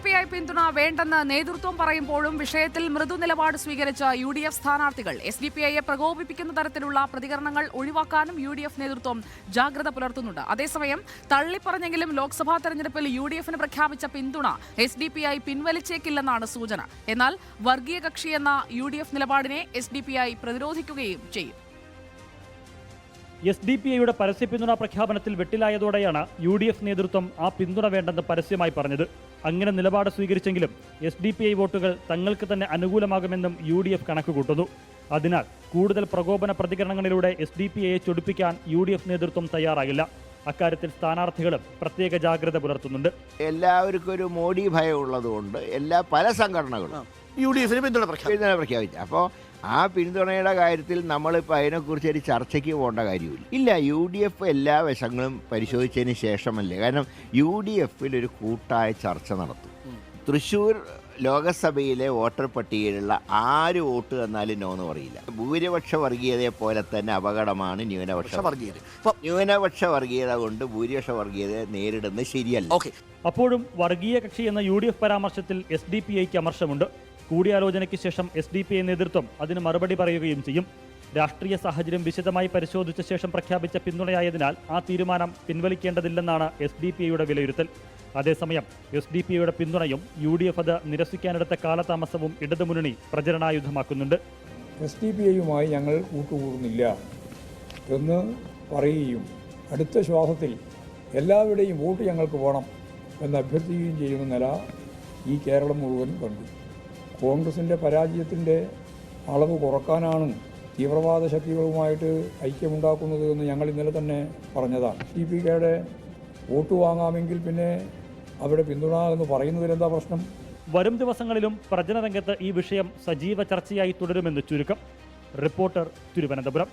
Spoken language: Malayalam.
SDPI പിന്തുണ വേണ്ടെന്ന് നേതൃത്വം പറയുമ്പോഴും വിഷയത്തിൽ മൃദു നിലപാട് സ്വീകരിച്ച UDF സ്ഥാനാർത്ഥികൾ SDPIയെ പ്രകോപിപ്പിക്കുന്ന തരത്തിലുള്ള പ്രതികരണങ്ങൾ ഒഴിവാക്കാനും UDF നേതൃത്വം ജാഗ്രത പുലർത്തുന്നുണ്ട്. അതേസമയം തള്ളിപ്പറഞ്ഞെങ്കിലും ലോക്സഭാ തെരഞ്ഞെടുപ്പിൽ UDFന് പ്രഖ്യാപിച്ച പിന്തുണ SDPI പിൻവലിച്ചേക്കില്ലെന്നാണ് സൂചന. എന്നാൽ വർഗീയ കക്ഷിയെന്ന UDF നിലപാടിനെ SDPI പ്രതിരോധിക്കുകയും ചെയ്യും. SDPIയുടെ പരസ്യ പിന്തുണ പ്രഖ്യാപനത്തിൽ വെട്ടിലായതോടെയാണ് UDF നേതൃത്വം ആ പിന്തുണ വേണ്ടെന്ന് പരസ്യമായി പറഞ്ഞത്. അങ്ങനെ നിലപാട് സ്വീകരിച്ചെങ്കിലും SDPI വോട്ടുകൾ തങ്ങൾക്ക് തന്നെ അനുകൂലമാകുമെന്നും UDF കണക്കുകൂട്ടുന്നു. അതിനാൽ കൂടുതൽ പ്രകോപന പ്രതികരണങ്ങളിലൂടെ SDPIയെ ചൊടിപ്പിക്കാൻ UDF നേതൃത്വം തയ്യാറാകില്ല. അക്കാര്യത്തിൽ സ്ഥാനാർത്ഥികളും പ്രത്യേക ജാഗ്രത പുലർത്തുന്നുണ്ട്. എല്ലാവർക്കും ഒരു മോഡി ഭയം ഉള്ളതുകൊണ്ട് പല സംഘടനകളും UDFന് പിന്തുണ പ്രഖ്യാപിച്ചു. അപ്പോൾ ആ പിന്തുണയുടെ കാര്യത്തിൽ നമ്മളിപ്പോൾ അതിനെക്കുറിച്ച് ഒരു ചർച്ചയ്ക്ക് പോകേണ്ട കാര്യമില്ല. UDF എല്ലാ വശങ്ങളും പരിശോധിച്ചതിന് ശേഷമല്ലേ. കാരണം UDFൽ ഒരു കൂട്ടായ ചർച്ച നടത്തും. തൃശ്ശൂർ ലോകസഭയിലെ വോട്ടർ പട്ടികയിലുള്ള ആര് വോട്ട് തന്നാലും നോ എന്ന് പറയില്ല. ഭൂരിപക്ഷ വർഗീയതയെ പോലെ തന്നെ അപകടമാണ് ന്യൂനപക്ഷ വർഗീയത. ന്യൂനപക്ഷ വർഗീയത കൊണ്ട് ഭൂരിപക്ഷ വർഗീയതയെ നേരിടുന്നത് ശരിയല്ല. അപ്പോഴും വർഗീയ കക്ഷി എന്ന UDF പരാമർശത്തിൽ SDPIക്ക് അമർഷമുണ്ട്. കൂടിയാലോചനയ്ക്ക് ശേഷം SDPI നേതൃത്വം അതിന് മറുപടി പറയുകയും ചെയ്യും. രാഷ്ട്രീയ സാഹചര്യം വിശദമായി പരിശോധിച്ച ശേഷം പ്രഖ്യാപിച്ച പിന്തുണയായതിനാൽ ആ തീരുമാനം പിൻവലിക്കേണ്ടതില്ലെന്നാണ് SDPIയുടെ വിലയിരുത്തൽ. അതേസമയം SDPIയുടെ പിന്തുണയും UDF അത് നിരസിക്കാനെടുത്ത കാലതാമസവും ഇടതുമുന്നണി പ്രചരണായുധമാക്കുന്നുണ്ട്. SDPIയുമായി ഞങ്ങൾ കൂട്ടുകൂടുന്നില്ല എന്ന് പറയുകയും അടുത്ത ശ്വാസത്തിൽ എല്ലാവരുടെയും വോട്ട് ഞങ്ങൾക്ക് വേണം എന്ന് അഭ്യർത്ഥിക്കുകയും ചെയ്യുന്ന നില ഈ കേരളം മുഴുവൻ കണ്ടു. കോൺഗ്രസിൻ്റെ പരാജയത്തിൻ്റെ അളവ് കുറക്കാനാണ് തീവ്രവാദ ശക്തികളുമായിട്ട് ഐക്യമുണ്ടാക്കുന്നത് എന്ന് ഞങ്ങൾ ഇന്നലെ തന്നെ പറഞ്ഞതാണ്. SDPIയുടെ വോട്ട് വാങ്ങാമെങ്കിൽ പിന്നെ അവിടെ പിന്തുണ എന്ന് പറയുന്നതിലെന്താ പ്രശ്നം? വരും ദിവസങ്ങളിലും പ്രചരണ രംഗത്ത് ഈ വിഷയം സജീവ ചർച്ചയായി തുടരുമെന്ന് ചുരുക്കം. റിപ്പോർട്ടർ, തിരുവനന്തപുരം.